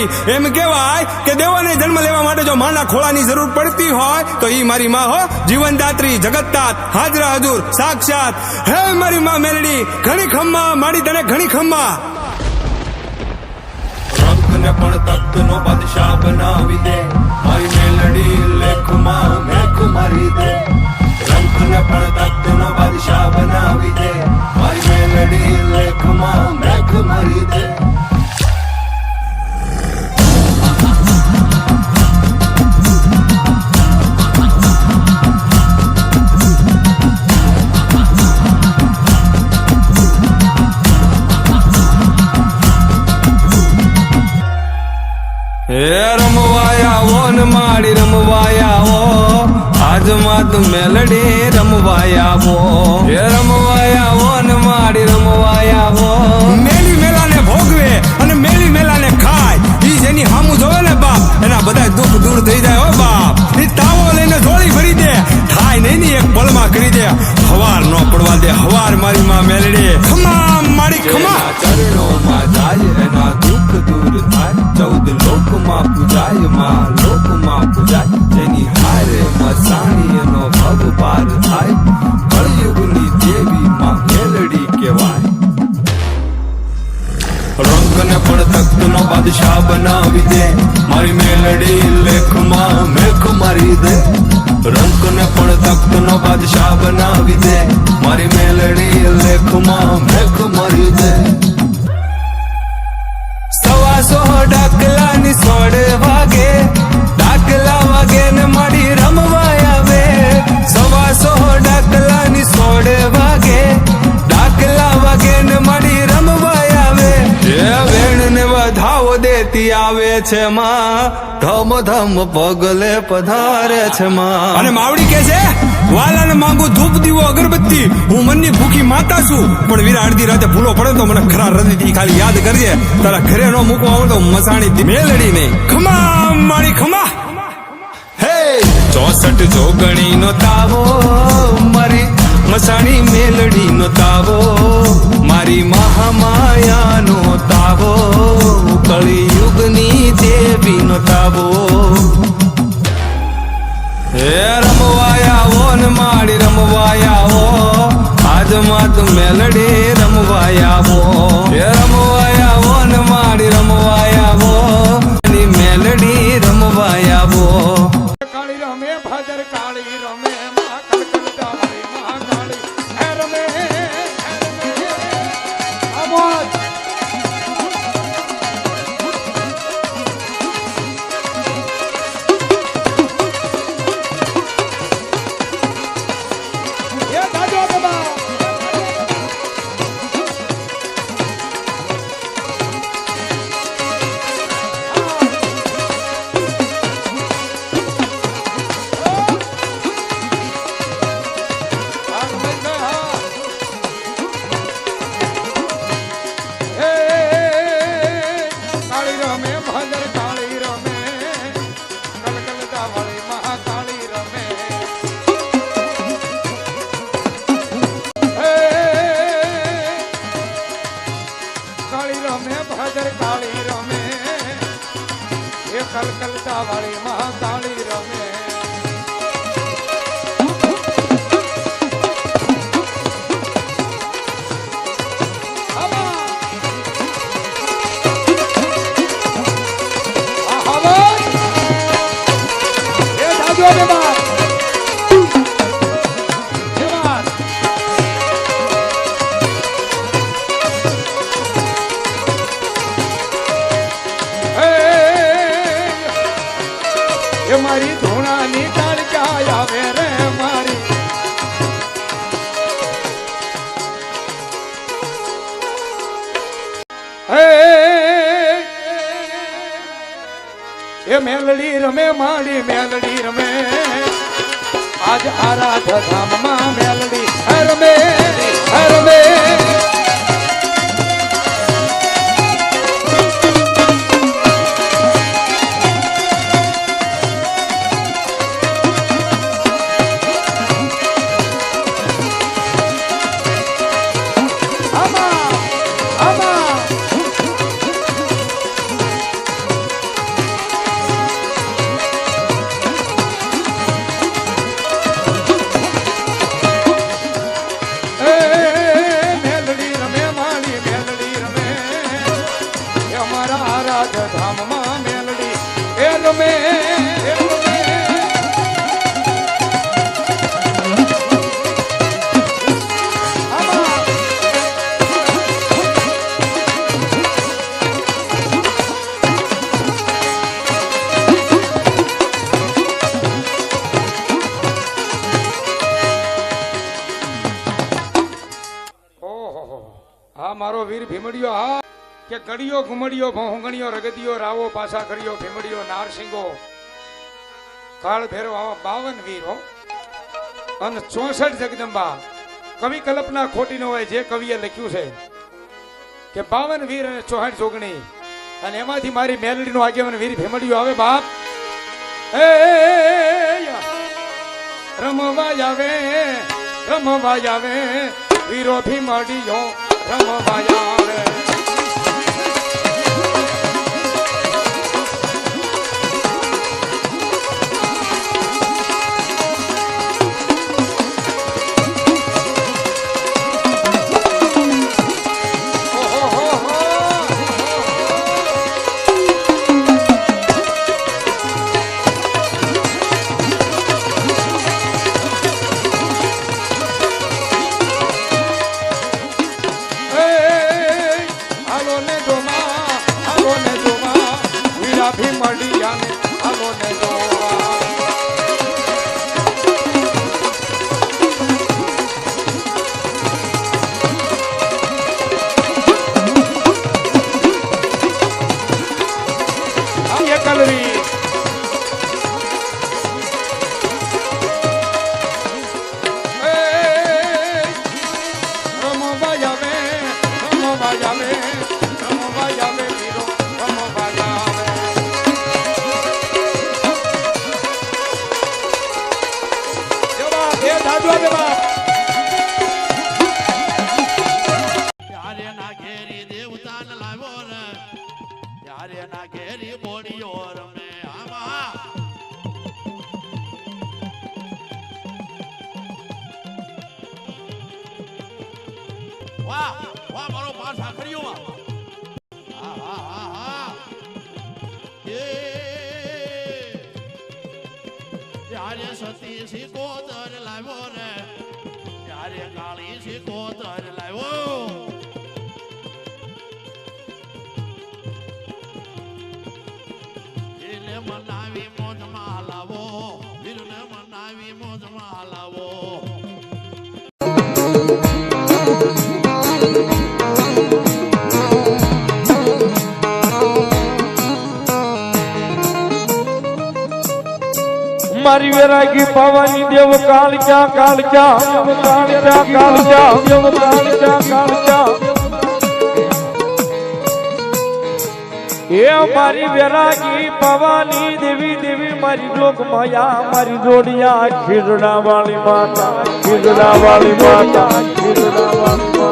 મેલડી. એમ કહેવાય કે દેવોને જન્મ લેવા માટે જો માના ખોળાની જરૂર પડતી હોય તો ઈ મારી માં હો, જીવનદાત્રી, જગતદાત, હાજરા હજુર, સાક્ષાત. હે મારી માં મેલડી, ઘણી ખમ્મા માડી તને, ઘણી ખમ્મા. રંગને પણ તખ્ત નો બાદશાહ બનાવી દે, મારી મેલડી લેખમાં મેખ મારી દે. રંગને પણ તખ્ત નો બાદશાહ બનાવી દે, મારી મેલડી લેખમાં મેખ મારી દે. હે રમવાયા ઓ ને માડી રમવાયા ઓ, આજ માત મેલડી રમવાયા ઓ. હે રમવાયા ઓ ને માડી રમવાયા ઓ. મેલી મેલાને ભોગવે અને મેલી મેલાને ખાય, ઈ જેની હામું જોવે ને બાપ, એના બધા દુઃખ દૂર થઈ જાય હો બાપ. ઈ તાવો લઈને ઢોળી ભરી દે, થાય નહીં ની એક પળમાં કરી દે. હવાર નો પડવા દે, હવાર મારી માં મેલડી. ખમા મારી ખમા. ચરણોમાં જાય એના દુઃખ દૂર થાય, 14 લોકમાં પૂજાય માં, લોકમાં પૂજાય. જેની હારે મસાણી એનો ભવ પાર થાય, કળયુગની દેવી માં મેલડી કહેવાય. રંગને પણ તખ્ત નો બાદશાહ બનાવી દે, મારી મેલડી લેખમાં મેખ મારી દે. રંગને પણ તખ્ત નો બાદશાહ બનાવી દે, મારી મેલડી લેખમાં મેખ મારી દે. 100 ડાકલાની 16 વાગે, ડાકલા વાગે ને માડી રમવા આવે. 100 ડાકલાની 16 વાગે, ડાકલા વાગે ને માડી રમવા આવે. એ વેણ ને વધાવો દેતી આવે છે માં, ધમ ધમ પગલે પધારે છે માં. અને માવડી કે છે, વાલાને માંગુ ધૂપ દીવો અગરબત્તી, હું મનની ભૂખી માતા છું. પણ વીરા અડધી રાતે ભૂલો પડે તો મને ખરા હૃદયથી ખાલી યાદ કરજે. તારા ઘરે નો મૂકવા આવે તો મસાણી મેલડી નહીં. ખમા મારી ખમા. હે 64 જોગણી નો તાવો, મારી મસાણી મેલડી નો તાવો, મારી મહામાયા નો તાવો, કળિયુગની દેવી નો તાવો. હે રમવાયા ઓ ને માડી રમવાયા ઓ, આજ માત મેલડી રમવાયા ઓ. હે રમવાયા ઓ ને માડી રમવાયા ઓ, ની મેલડી રમવાયા ઓ. કાળી રમે ભાદર કાળી રમે માં કલકત્તા વાળી મહાકાળી. હે રમે આમોદ એ દાદો બાબા. કાળી રમે ભાદર કાળી રમે, કલકત્તા વાળી મહાકાળી રમે. કાળી રમે ભાદર કાળી રમે, એ કલકત્તા વાળી મહાકાળી રમે. મારી ધૂણાની ટાળકા આવે રે મારી. એ મેલડી રમે મારી મેલડી રમે, આજ આરાધ ધામમાં મેલડી રમે રમે. ભીમડિયો હા કે ગડિયો ઘુમડિયો ભોંગણીયો રગદિયો રાવો પાછા કર્યો ભીમડિયો નારસિંગો કાળ ભેરો આવા 52 વીર હો અને 64 જગદંબા. કવિ કલ્પના ખોટી ન હોય. જે કવિએ લખ્યું છે કે 52 વીર અને 64 જોગણી અને એમાંથી મારી મેલડીનો આગેવાન વીર ભીમડિયો આવે બાપ. એ રમવા આવે વીરો ભીમડિયો રમવા આવે. વાહ વાહ મારો પાસ આખરીઓ હા હા હા હા એ યારે સતી સિકોતર લાવ્યો રે યારે કાળી સિકોતર લાવ્યો એને મનાવી મોજમાં લાવો વીરને મનાવી મોજમાં લાવો. મારી વેરાગી પાવાની દેવ કાળજા કાળજા કાળજા કાળજા દેવ કાળજા કાળજા એ મારી વેરાગી પાવાની દેવી દેવી મારી જોગ માયા મારી જોડિયા ખીરડા વાળી માતા ખીરડા વાળી માતા ખીરડા વાળી માતા.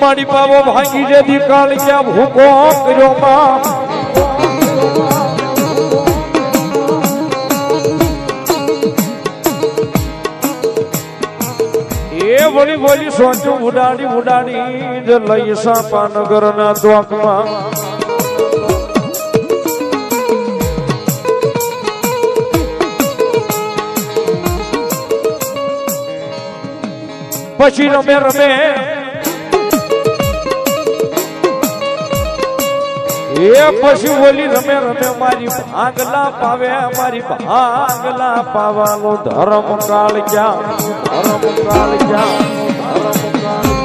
મારી પાવો ભાંગી જેથી કાળજા ભૂકો કર્યો માં એ વળી વળી સોચું ઉડાડી ઉડાડી જ લઈ સાપાનગર ના દ્વાકમાં પછી રમે રમે એ પછી ઓલી રમે રમે મારી ભાગલા પાવે મારી ભાગલા પાવાનો ધર્મ કાળજા ધર્મ કાળજા ધર્મ કાળજા.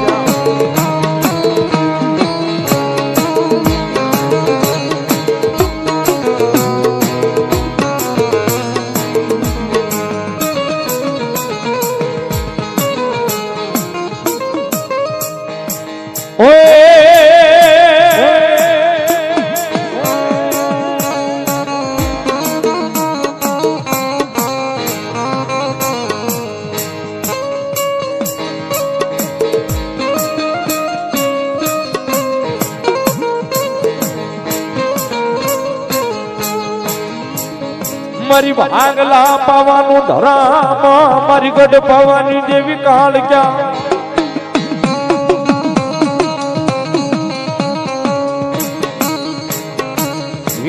મારી ભાગલા પાવાનું ધરામ મારી ગઢ પાવાની દેવી કાળજા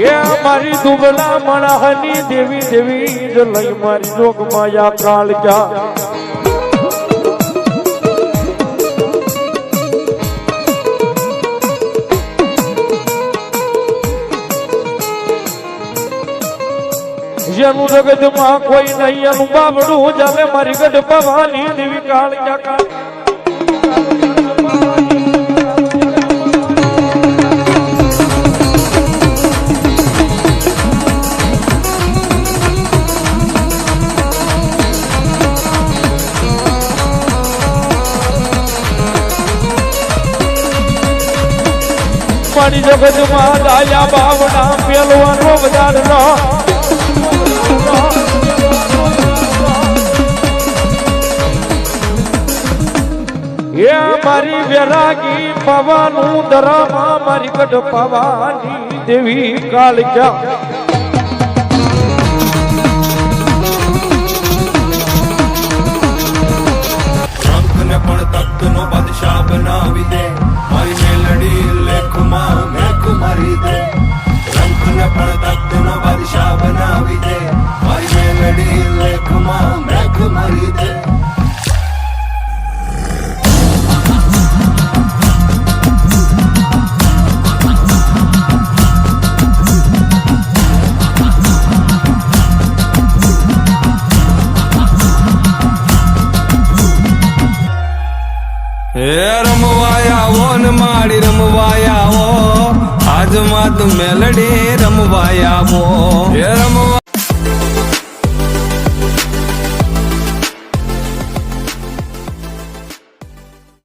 એ મારી દુબળા મણાહની દેવી દેવી જ લઈ મારી જોગ માયા કાળજા જેનું જગતમાં કોઈ નહીં એનું બાબડું જામે મારી ગઢ ભવાની દેવી કાળિયા કાળ મારી જગતમાં દાયા બાવડા પેલવાનો વધારનો એ મારી વેરાગી પવાનું દરામાં મારી ગઢ પવાની દેવી કાળિયા રંકને પણ તખ્તનો બાદશાહ બનાવી દે મારી મેલડી લેખમાં મેખ મારી દે રંકને પણ તખ્તનો બાદશાહ બનાવી દે મારી મેલડી લેખમાં મેખ મારી દે હે રમવાયા ઓ ને માડી રમવાયા ઓ આજ માત મેલડી રમવાયા ઓ હે રમવા